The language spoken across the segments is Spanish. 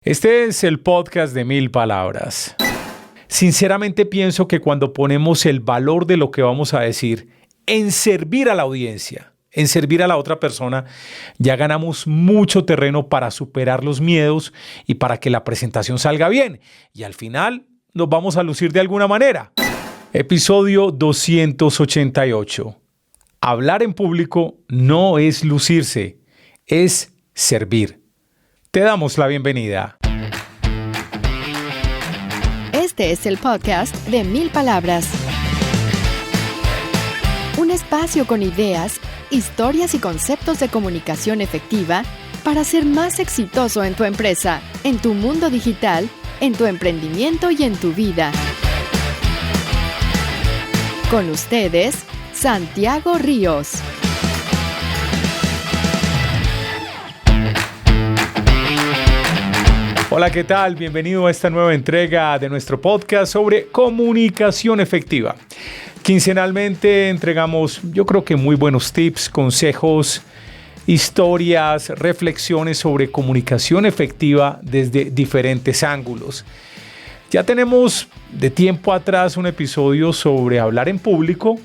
Este es el podcast de 1000 palabras. Sinceramente pienso que cuando ponemos el valor de lo que vamos a decir en servir a la audiencia, en servir a la otra persona, ya ganamos mucho terreno para superar los miedos y para que la presentación salga bien. Y al final nos vamos a lucir de alguna manera. Episodio 288. Hablar en público no es lucirse, es servir. Te damos la bienvenida. Este es el podcast de 1000 palabras. Un espacio con ideas, historias y conceptos de comunicación efectiva para ser más exitoso en tu empresa, en tu mundo digital, en tu emprendimiento y en tu vida. Con ustedes, Santiago Ríos. Hola, ¿qué tal? Bienvenido a esta nueva entrega de nuestro podcast sobre comunicación efectiva. Quincenalmente entregamos, yo creo que muy buenos tips, consejos, historias, reflexiones sobre comunicación efectiva desde diferentes ángulos. Ya tenemos de tiempo atrás un episodio sobre hablar en público.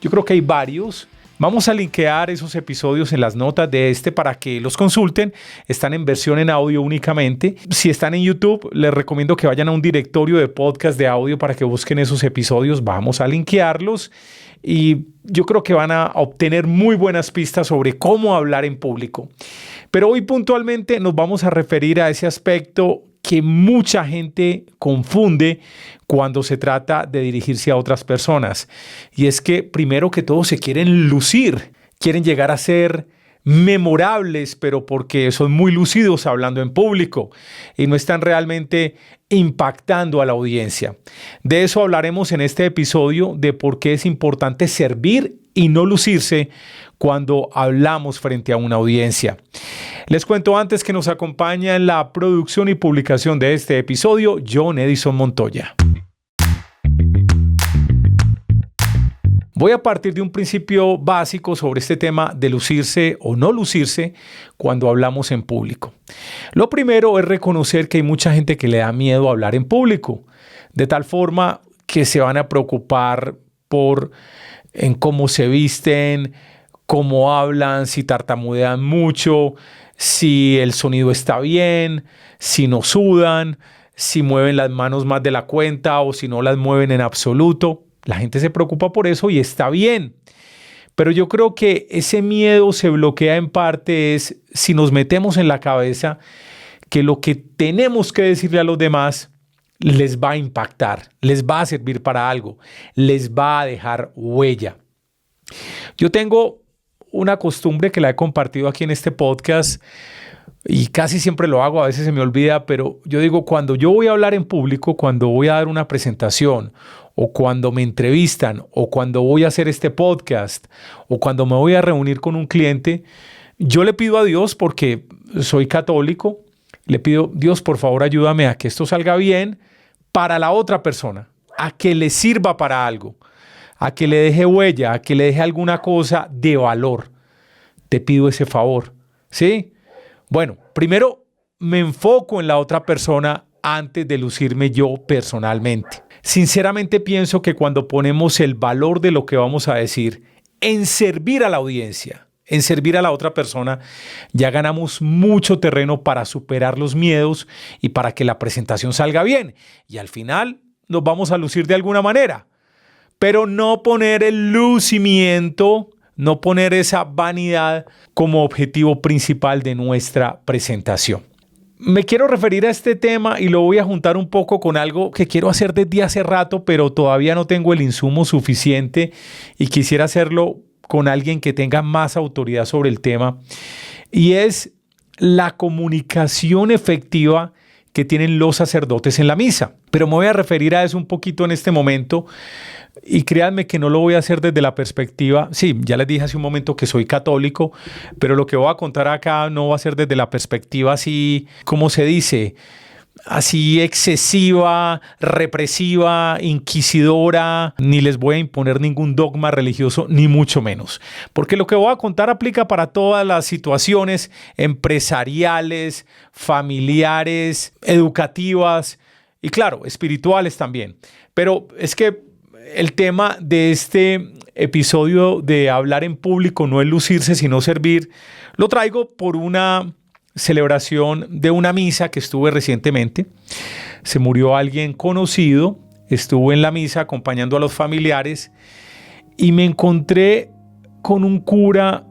Yo creo que hay varios. Vamos a linkear esos episodios en las notas de para que los consulten. Están en versión en audio únicamente. Si están en YouTube, les recomiendo que vayan a un directorio de podcast de audio para que busquen esos episodios. Vamos a linkearlos y yo creo que van a obtener muy buenas pistas sobre cómo hablar en público. Pero hoy puntualmente nos vamos a referir a ese aspecto que mucha gente confunde cuando se trata de dirigirse a otras personas. Y es que primero que todo se quieren lucir, quieren llegar a ser memorables, pero porque son muy lucidos hablando en público y no están realmente impactando a la audiencia. De eso hablaremos en este episodio, de por qué es importante servir y no lucirse cuando hablamos frente a una audiencia. Les cuento antes que nos acompaña en la producción y publicación de este episodio, John Edison Montoya. Voy a partir de un principio básico sobre este tema de lucirse o no lucirse cuando hablamos en público. Lo primero es reconocer que hay mucha gente que le da miedo a hablar en público, de tal forma que se van a preocupar en cómo se visten, cómo hablan, si tartamudean mucho, si el sonido está bien, si no sudan, si mueven las manos más de la cuenta o si no las mueven en absoluto. La gente se preocupa por eso y está bien. Pero yo creo que ese miedo se bloquea en parte si nos metemos en la cabeza que lo que tenemos que decirle a los demás les va a impactar, les va a servir para algo, les va a dejar huella. Yo tengo una costumbre que la he compartido aquí en este podcast y casi siempre lo hago, a veces se me olvida, pero yo digo, cuando yo voy a hablar en público, cuando voy a dar una presentación o cuando me entrevistan o cuando voy a hacer este podcast o cuando me voy a reunir con un cliente, yo le pido a Dios, porque soy católico, le pido, Dios, por favor, ayúdame a que esto salga bien para la otra persona, a que le sirva para algo, a que le deje huella, a que le deje alguna cosa de valor. Te pido ese favor, ¿sí? Bueno, primero me enfoco en la otra persona antes de lucirme yo personalmente. Sinceramente pienso que cuando ponemos el valor de lo que vamos a decir en servir a la audiencia, en servir a la otra persona, ya ganamos mucho terreno para superar los miedos y para que la presentación salga bien. Y al final nos vamos a lucir de alguna manera. Pero no poner el lucimiento, no poner esa vanidad como objetivo principal de nuestra presentación. Me quiero referir a este tema y lo voy a juntar un poco con algo que quiero hacer desde hace rato, pero todavía no tengo el insumo suficiente y quisiera hacerlo con alguien que tenga más autoridad sobre el tema. Y es la comunicación efectiva que tienen los sacerdotes en la misa. Pero me voy a referir a eso un poquito en este momento. Y créanme que no lo voy a hacer desde la perspectiva, sí, ya les dije hace un momento que soy católico, pero lo que voy a contar acá no va a ser desde la perspectiva así, como se dice, así excesiva, represiva, inquisidora, ni les voy a imponer ningún dogma religioso, ni mucho menos. Porque lo que voy a contar aplica para todas las situaciones empresariales, familiares, educativas y claro, espirituales también. Pero es que el tema de este episodio de hablar en público no es lucirse, sino servir. Lo traigo por una celebración de una misa que estuve recientemente. Se murió alguien conocido, estuve en la misa acompañando a los familiares y me encontré con un cura.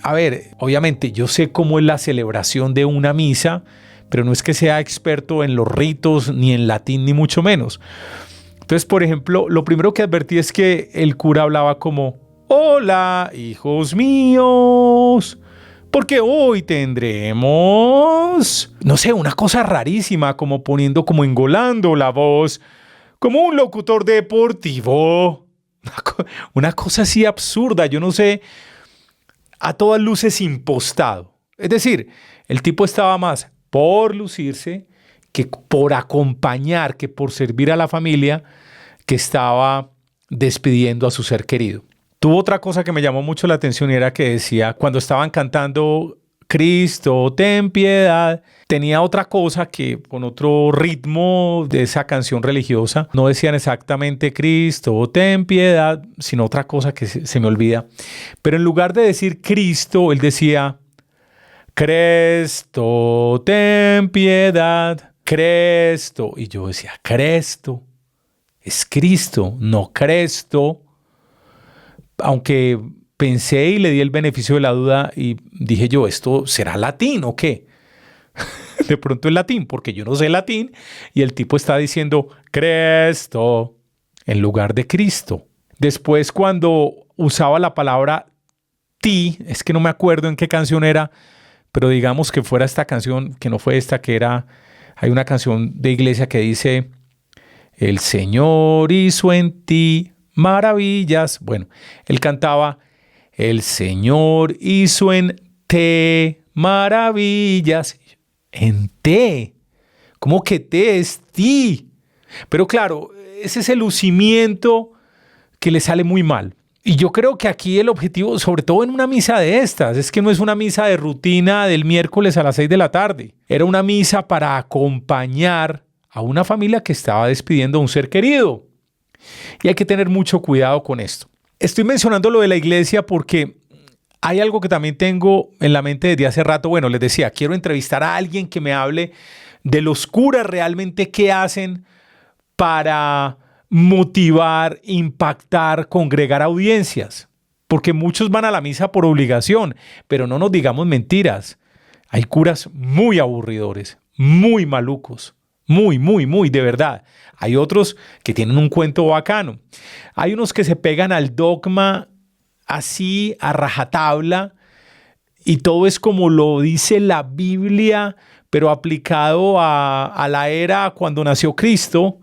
A ver, obviamente yo sé cómo es la celebración de una misa, pero no es que sea experto en los ritos, ni en latín, ni mucho menos. Entonces, por ejemplo, lo primero que advertí es que el cura hablaba como: hola, hijos míos, porque hoy tendremos, no sé, una cosa rarísima, como poniendo, como engolando la voz, como un locutor deportivo. Una cosa así absurda, yo no sé, a todas luces impostado. Es decir, el tipo estaba más por lucirse que por acompañar, que por servir a la familia que estaba despidiendo a su ser querido. Tuvo otra cosa que me llamó mucho la atención y era que decía, cuando estaban cantando Cristo, ten piedad, tenía otra cosa que con otro ritmo de esa canción religiosa, no decían exactamente Cristo, ten piedad, sino otra cosa que se me olvida. Pero en lugar de decir Cristo, él decía Cristo, ten piedad, Cristo. Y yo decía, Cristo, es Cristo, no Cristo. Aunque pensé y le di el beneficio de la duda y dije yo, ¿esto será latín o qué? De pronto es latín, porque yo no sé latín y el tipo está diciendo Cristo en lugar de Cristo. Después, cuando usaba la palabra ti, es que no me acuerdo en qué canción era, pero digamos que fuera esta canción, que no fue esta, que era, hay una canción de iglesia que dice, el Señor hizo en ti maravillas. Bueno, él cantaba, el Señor hizo en te maravillas. En te. ¿Cómo que te es ti? Pero claro, ese es el lucimiento que le sale muy mal. Y yo creo que aquí el objetivo, sobre todo en una misa de estas, es que no es una misa de rutina del miércoles a las 6 de la tarde. Era una misa para acompañar a una familia que estaba despidiendo a un ser querido. Y hay que tener mucho cuidado con esto. Estoy mencionando lo de la iglesia porque hay algo que también tengo en la mente desde hace rato. Bueno, les decía, quiero entrevistar a alguien que me hable de los curas realmente qué hacen para motivar, impactar, congregar audiencias. Porque muchos van a la misa por obligación, pero no nos digamos mentiras. Hay curas muy aburridores, muy malucos. Muy, de verdad. Hay otros que tienen un cuento bacano. Hay unos que se pegan al dogma así a rajatabla y todo es como lo dice la Biblia, pero aplicado a la era cuando nació Cristo.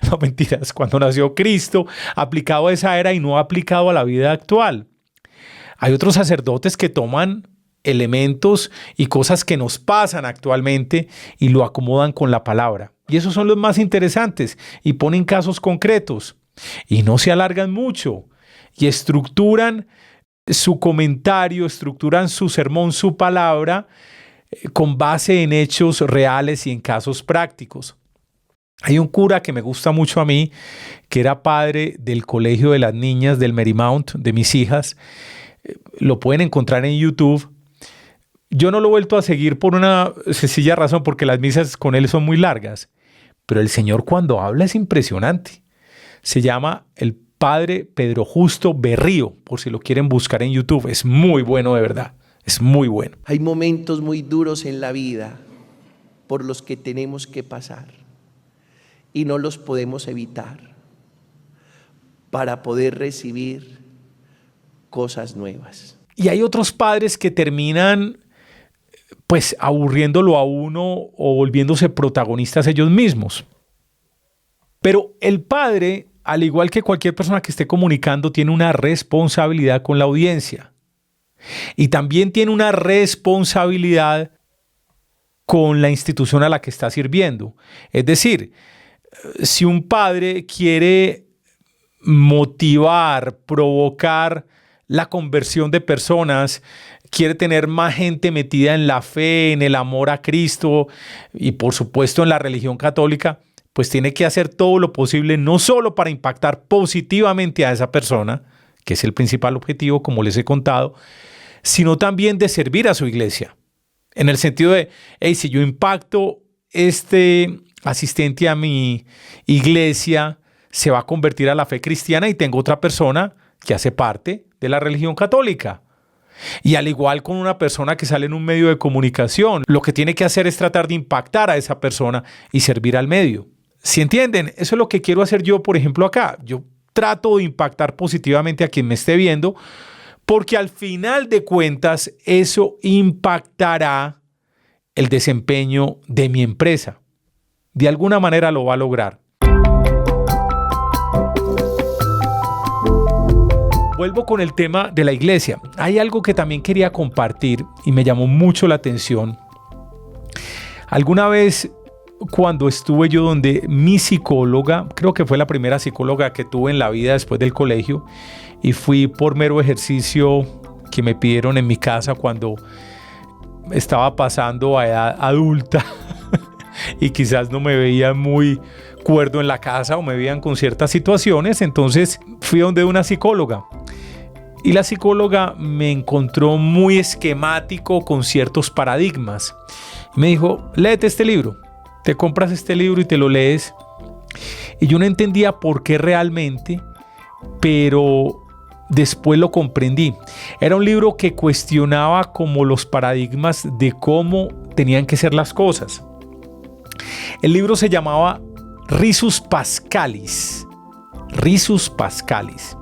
No mentiras, cuando nació Cristo, aplicado a esa era y no aplicado a la vida actual. Hay otros sacerdotes que toman elementos y cosas que nos pasan actualmente y lo acomodan con la palabra. Y esos son los más interesantes y ponen casos concretos y no se alargan mucho y estructuran su comentario, estructuran su sermón, su palabra con base en hechos reales y en casos prácticos. Hay un cura que me gusta mucho a mí, que era padre del colegio de las niñas del Marymount, de mis hijas. Lo pueden encontrar en YouTube. Yo no lo he vuelto a seguir por una sencilla razón, porque las misas con él son muy largas. Pero el señor cuando habla es impresionante. Se llama el padre Pedro Justo Berrío, por si lo quieren buscar en YouTube. Es muy bueno, de verdad. Es muy bueno. Hay momentos muy duros en la vida por los que tenemos que pasar y no los podemos evitar para poder recibir cosas nuevas. Y hay otros padres que terminan pues aburriéndolo a uno o volviéndose protagonistas ellos mismos. Pero el padre, al igual que cualquier persona que esté comunicando, tiene una responsabilidad con la audiencia. Y también tiene una responsabilidad con la institución a la que está sirviendo. Es decir, si un padre quiere motivar, provocar la conversión de personas, quiere tener más gente metida en la fe, en el amor a Cristo y por supuesto en la religión católica, pues tiene que hacer todo lo posible, no solo para impactar positivamente a esa persona, que es el principal objetivo, como les he contado, sino también de servir a su iglesia. En el sentido de, hey, si yo impacto este asistente a mi iglesia, se va a convertir a la fe cristiana y tengo otra persona que hace parte de la religión católica. Y al igual con una persona que sale en un medio de comunicación, lo que tiene que hacer es tratar de impactar a esa persona y servir al medio. ¿Sí entienden? Eso es lo que quiero hacer yo, por ejemplo, acá. Yo trato de impactar positivamente a quien me esté viendo, porque al final de cuentas eso impactará el desempeño de mi empresa. De alguna manera lo va a lograr. Vuelvo con el tema de la iglesia. Hay algo que también quería compartir y me llamó mucho la atención. Alguna vez cuando estuve yo donde mi psicóloga, creo que fue la primera psicóloga que tuve en la vida después del colegio, y fui por mero ejercicio que me pidieron en mi casa cuando estaba pasando a edad adulta y quizás no me veían muy cuerdo en la casa o me veían con ciertas situaciones. Entonces fui donde una psicóloga y la psicóloga me encontró muy esquemático con ciertos paradigmas. Me dijo, léete este libro, te compras este libro y te lo lees. Y yo no entendía por qué realmente, pero después lo comprendí. Era un libro que cuestionaba como los paradigmas de cómo tenían que ser las cosas. El libro se llamaba Risus Pascalis. Risus Pascalis.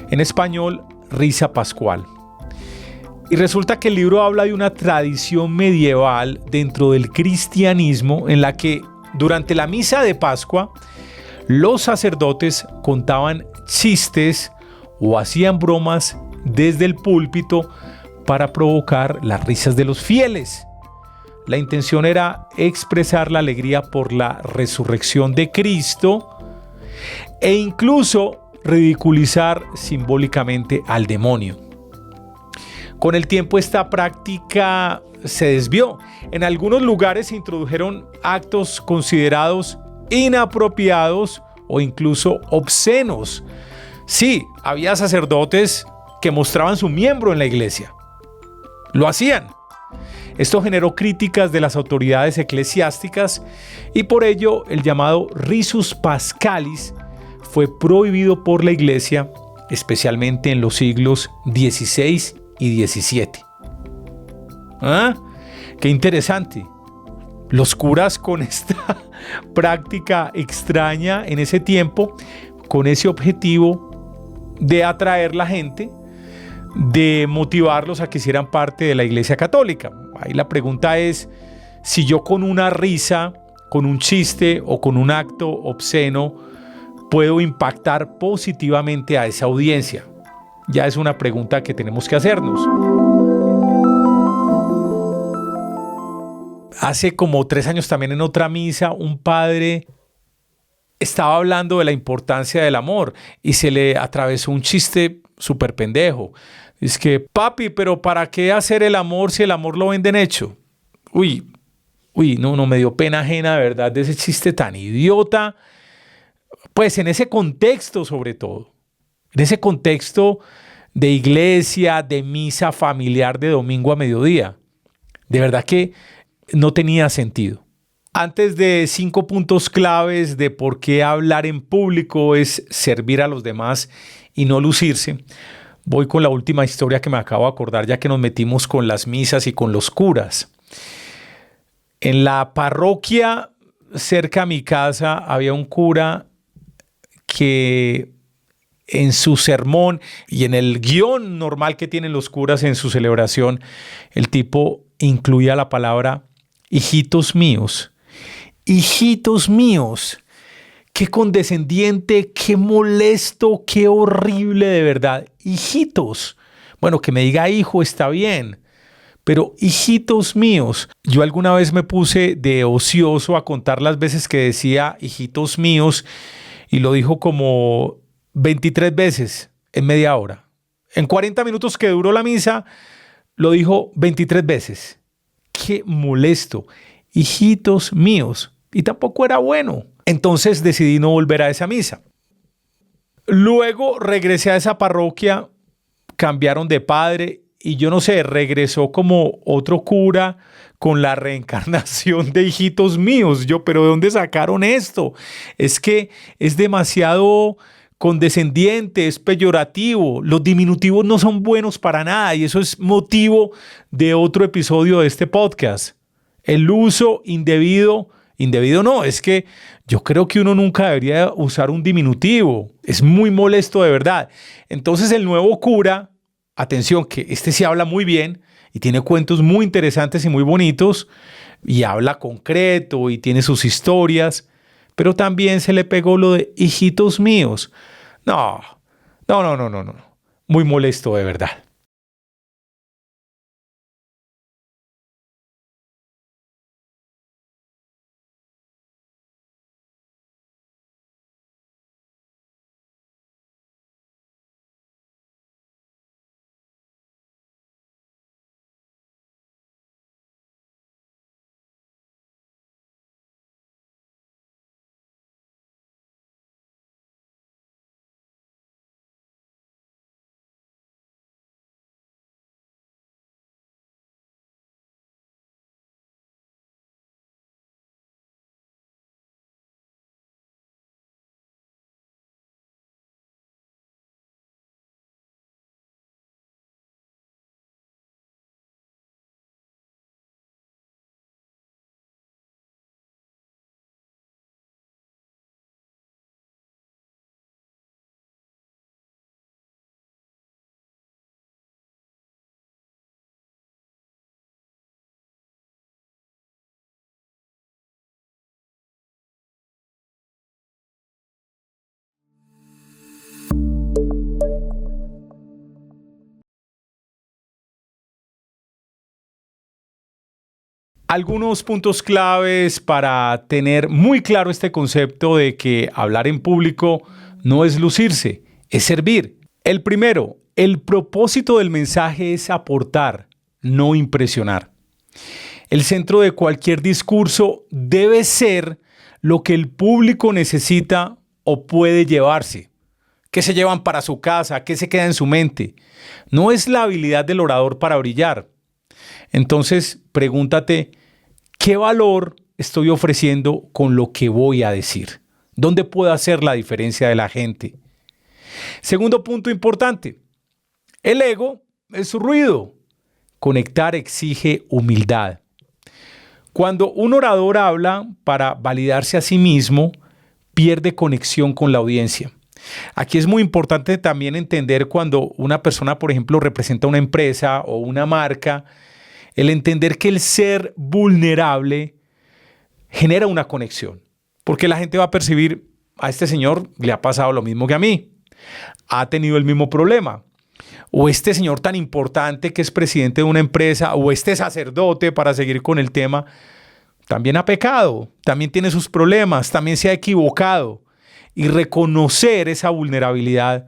En español, Risa Pascual. Y resulta que el libro habla de una tradición medieval dentro del cristianismo en la que durante la misa de Pascua los sacerdotes contaban chistes o hacían bromas desde el púlpito para provocar las risas de los fieles. La intención era expresar la alegría por la resurrección de Cristo e incluso ridiculizar simbólicamente al demonio. Con el tiempo esta práctica se desvió. En algunos lugares se introdujeron actos considerados inapropiados o incluso obscenos. Sí, había sacerdotes que mostraban su miembro en la iglesia. Lo hacían. Esto generó críticas de las autoridades eclesiásticas y por ello el llamado Risus Pascalis fue prohibido por la iglesia, especialmente en los siglos XVI y XVII. ¿Ah? ¡Qué interesante! Los curas con esta práctica extraña en ese tiempo, con ese objetivo de atraer la gente, de motivarlos a que hicieran parte de la Iglesia Católica. Ahí la pregunta es, si yo con una risa, con un chiste o con un acto obsceno puedo impactar positivamente a esa audiencia. Ya es una pregunta que tenemos que hacernos. Hace como 3 años también en otra misa, un padre estaba hablando de la importancia del amor y se le atravesó un chiste súper pendejo. Es que, papi, pero ¿para qué hacer el amor si el amor lo venden hecho? No me dio pena ajena, de verdad, de ese chiste tan idiota. Pues en ese contexto sobre todo, en ese contexto de iglesia, de misa familiar de domingo a mediodía. De verdad que no tenía sentido. Antes de 5 puntos claves de por qué hablar en público es servir a los demás y no lucirse, voy con la última historia que me acabo de acordar, ya que nos metimos con las misas y con los curas. En la parroquia cerca a mi casa había un cura que en su sermón y en el guión normal que tienen los curas en su celebración, el tipo incluía la palabra hijitos míos. Hijitos míos. Qué condescendiente, qué molesto, qué horrible de verdad. Hijitos. Bueno, que me diga hijo está bien, Pero hijitos míos, yo alguna vez me puse de ocioso a contar las veces que decía hijitos míos y lo dijo como 23 veces en media hora. En 40 minutos que duró la misa, lo dijo 23 veces. ¡Qué molesto! Hijitos míos. Y tampoco era bueno. Entonces decidí no volver a esa misa. Luego regresé a esa parroquia, cambiaron de padre y yo no sé, regresó como otro cura con la reencarnación de hijitos míos. Yo, ¿pero de dónde sacaron esto? Es que es demasiado condescendiente, es peyorativo. Los diminutivos no son buenos para nada y eso es motivo de otro episodio de este podcast. El uso indebido no, es que yo creo que uno nunca debería usar un diminutivo. Es muy molesto de verdad. Entonces el nuevo cura, atención, que este sí habla muy bien y tiene cuentos muy interesantes y muy bonitos y habla concreto y tiene sus historias, pero también se le pegó lo de hijitos míos. No. Muy molesto de verdad. Algunos puntos claves para tener muy claro este concepto de que hablar en público no es lucirse, es servir. El primero, el propósito del mensaje es aportar, no impresionar. El centro de cualquier discurso debe ser lo que el público necesita o puede llevarse. ¿Qué se llevan para su casa? ¿Qué se queda en su mente? No es la habilidad del orador para brillar. Entonces, pregúntate, ¿qué valor estoy ofreciendo con lo que voy a decir? ¿Dónde puedo hacer la diferencia de la gente? Segundo punto importante, el ego es ruido. Conectar exige humildad. Cuando un orador habla para validarse a sí mismo, pierde conexión con la audiencia. Aquí es muy importante también entender cuando una persona, por ejemplo, representa una empresa o una marca, el entender que el ser vulnerable genera una conexión. Porque la gente va a percibir, a este señor le ha pasado lo mismo que a mí. Ha tenido el mismo problema. O este señor tan importante que es presidente de una empresa, o este sacerdote, para seguir con el tema, también ha pecado, también tiene sus problemas, también se ha equivocado. Y reconocer esa vulnerabilidad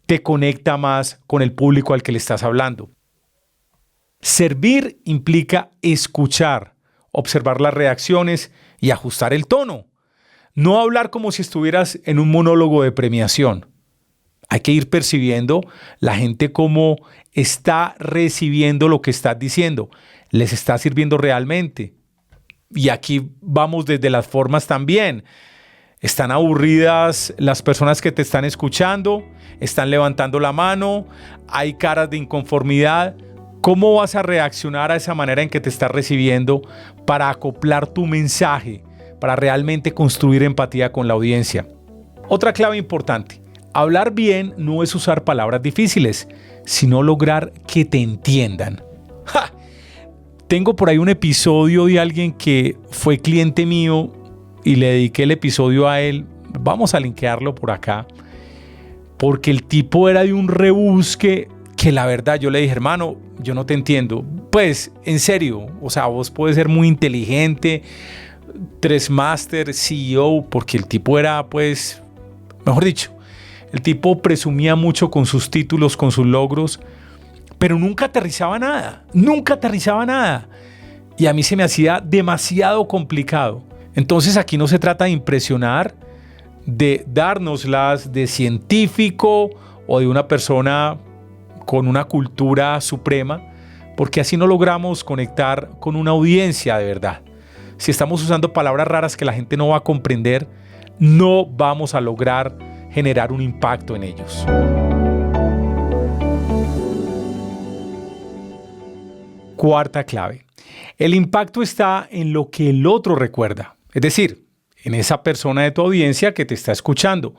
te conecta más con el público al que le estás hablando. Servir implica escuchar, observar las reacciones y ajustar el tono. No hablar como si estuvieras en un monólogo de premiación. Hay que ir percibiendo la gente cómo está recibiendo lo que estás diciendo. ¿Les está sirviendo realmente? Y aquí vamos desde las formas también. ¿Están aburridas las personas que te están escuchando? ¿Están levantando la mano? ¿Hay caras de inconformidad? ¿Cómo vas a reaccionar a esa manera en que te estás recibiendo para acoplar tu mensaje, para realmente construir empatía con la audiencia? Otra clave importante. Hablar bien no es usar palabras difíciles, sino lograr que te entiendan. ¡Ja! Tengo por ahí un episodio de alguien que fue cliente mío y le dediqué el episodio a él. Vamos a linkearlo por acá. Porque el tipo era de un rebusque que la verdad yo le dije, hermano, yo no te entiendo. Pues, en serio, o sea, vos puedes ser muy inteligente, 3 máster, CEO, porque el tipo era, pues, mejor dicho, el tipo presumía mucho con sus títulos, con sus logros, pero nunca aterrizaba nada. Y a mí se me hacía demasiado complicado. Entonces aquí no se trata de impresionar, de dárnoslas de científico o de una persona con una cultura suprema, porque así no logramos conectar con una audiencia de verdad. Si estamos usando palabras raras que la gente no va a comprender, no vamos a lograr generar un impacto en ellos. Cuarta clave. El impacto está en lo que el otro recuerda, es decir, en esa persona de tu audiencia que te está escuchando,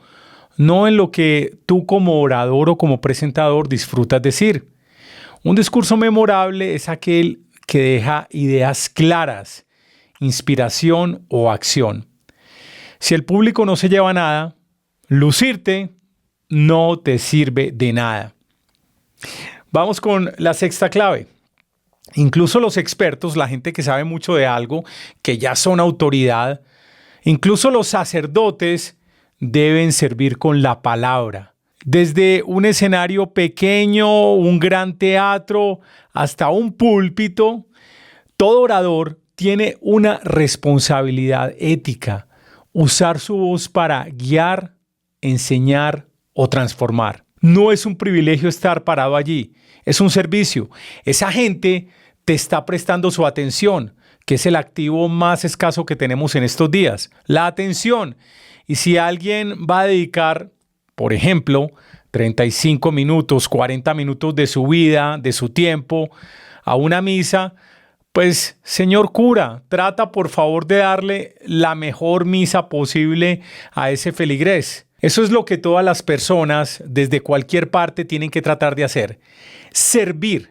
no en lo que tú como orador o como presentador disfrutas decir. Un discurso memorable es aquel que deja ideas claras, inspiración o acción. Si el público no se lleva nada, lucirte no te sirve de nada. Vamos con la sexta clave. Incluso los expertos, la gente que sabe mucho de algo, que ya son autoridad, incluso los sacerdotes deben servir con la palabra. Desde un escenario pequeño, un gran teatro, hasta un púlpito, todo orador tiene una responsabilidad ética, usar su voz para guiar, enseñar o transformar. No es un privilegio estar parado allí, es un servicio. Esa gente te está prestando su atención, que es el activo más escaso que tenemos en estos días, la atención. Y si alguien va a dedicar, por ejemplo, 35 minutos, 40 minutos de su vida, de su tiempo, a una misa, pues, señor cura, trata por favor de darle la mejor misa posible a ese feligrés. Eso es lo que todas las personas, desde cualquier parte, tienen que tratar de hacer. Servir,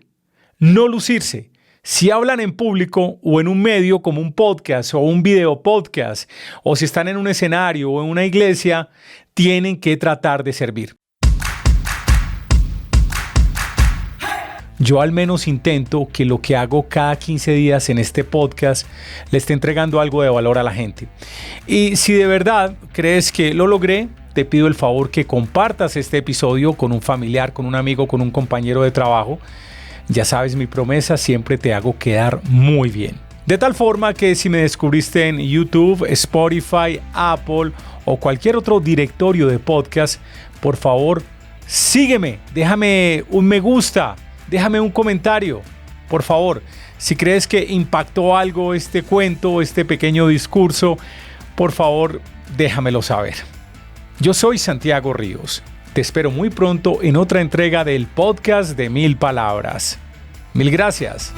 no lucirse. Si hablan en público o en un medio como un podcast o un video podcast, o si están en un escenario o en una iglesia, tienen que tratar de servir. Yo al menos intento que lo que hago cada 15 días en este podcast le esté entregando algo de valor a la gente. Y si de verdad crees que lo logré, te pido el favor que compartas este episodio con un familiar, con un amigo, con un compañero de trabajo. Ya sabes mi promesa, siempre te hago quedar muy bien. De tal forma que si me descubriste en YouTube, Spotify, Apple o cualquier otro directorio de podcast, por favor, sígueme, déjame un me gusta, déjame un comentario. Por favor, si crees que impactó algo este cuento, este pequeño discurso, por favor, déjamelo saber. Yo soy Santiago Ríos. Te espero muy pronto en otra entrega del podcast de 1000 palabras. Mil gracias.